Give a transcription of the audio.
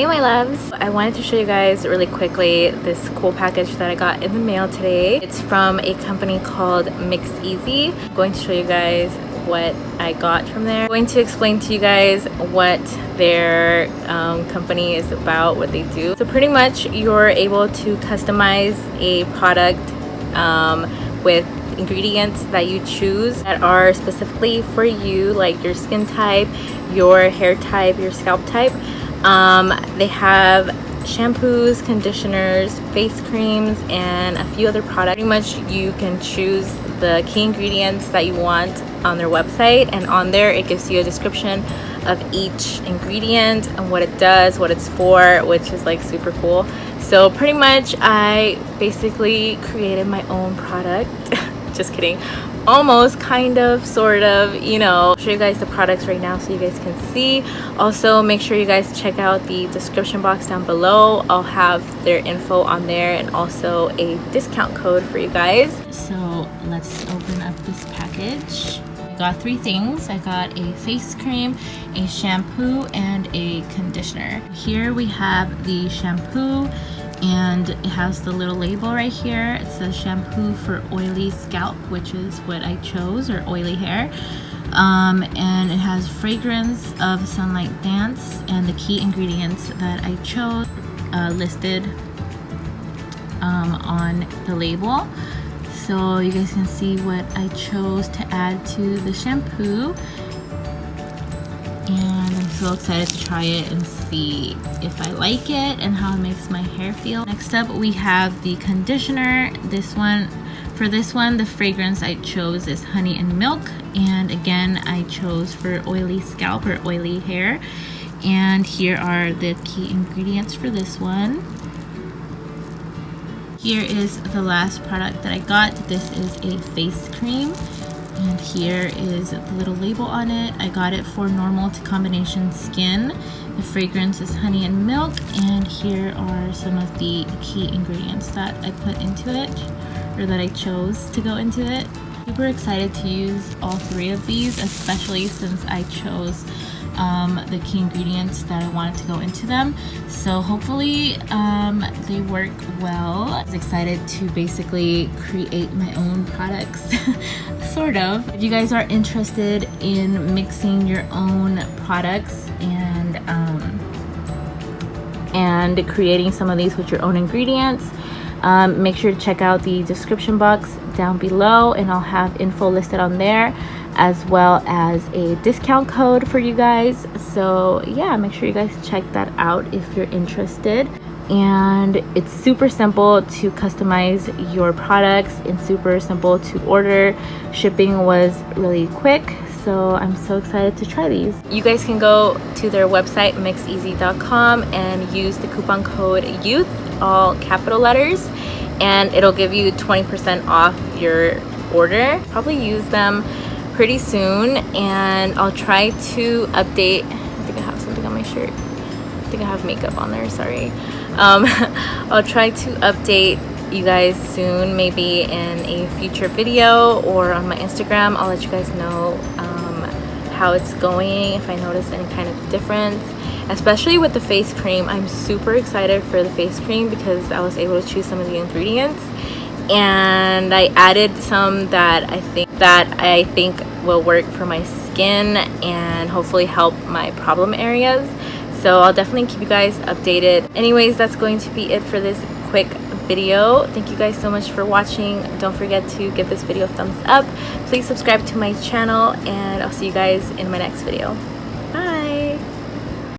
Hey my loves, I wanted to show you guys really quickly this cool package that I got in the mail today. It's from a company called Mixeasy. I'm going to show you guys what I got from there. I'm going to explain to you guys what their company is about, what they do. So pretty much you're able to customize a product with ingredients that you choose that are specifically for you, like your skin type, your hair type, your scalp type. They have shampoos, conditioners, face creams, and a few other products. Pretty much you can choose the key ingredients that you want on their website, and on there it gives you a description of each ingredient and what it does, what it's for, which is like super cool. So pretty much I basically created my own product. Just kidding. Almost, kind of, sort of, you know. I'll show you guys the products right now so you guys can see. Also, make sure you guys check out the description box down below. I'll have their info on there and also a discount code for you guys. So let's open up this package. I got three things. I got a face cream, a shampoo, and a conditioner. Here we have the shampoo, and it has the little label right here. It says shampoo for oily scalp, which is what I chose, or oily hair. And it has fragrance of sunlight dance, and the key ingredients that I chose listed on the label. So you guys can see what I chose to add to the shampoo. And I'm so excited to try it and see if I like it and how it makes my hair feel. Next up we have the conditioner. For this one, the fragrance I chose is honey and milk. And again, I chose for oily scalp or oily hair. And here are the key ingredients for this one. Here is the last product that I got. This is a face cream. And here is the little label on it. I got it for normal to combination skin. The fragrance is honey and milk, and here are some of the key ingredients that I put into it, or that I chose to go into it. Super excited to use all three of these, especially since I chose the key ingredients that I wanted to go into them. So hopefully they work well. I was excited to basically create my own products, sort of. If you guys are interested in mixing your own products and creating some of these with your own ingredients, make sure to check out the description box down below, and I'll have info listed on there, as well as a discount code for you guys. So yeah, make sure you guys check that out if you're interested. And it's super simple to customize your products and super simple to order. Shipping was really quick, so I'm so excited to try these. You guys can go to their website, mixeasy.com, and use the coupon code YOUTH, all capital letters, and it'll give you 20% off your order. Probably use them pretty soon, and I'll try to update. I think I have something on my shirt. I think I have makeup on there, sorry. I'll try to update you guys soon, maybe in a future video or on my Instagram. I'll let you guys know how it's going, if I notice any kind of difference, especially with the face cream. I'm super excited for the face cream because I was able to choose some of the ingredients, and I added some that I think will work for my skin and hopefully help my problem areas. So I'll definitely keep you guys updated. Anyways, that's going to be it for this quick video. Thank you guys so much for watching. Don't forget to give this video a thumbs up. Please subscribe to my channel, and I'll see you guys in my next video. Bye.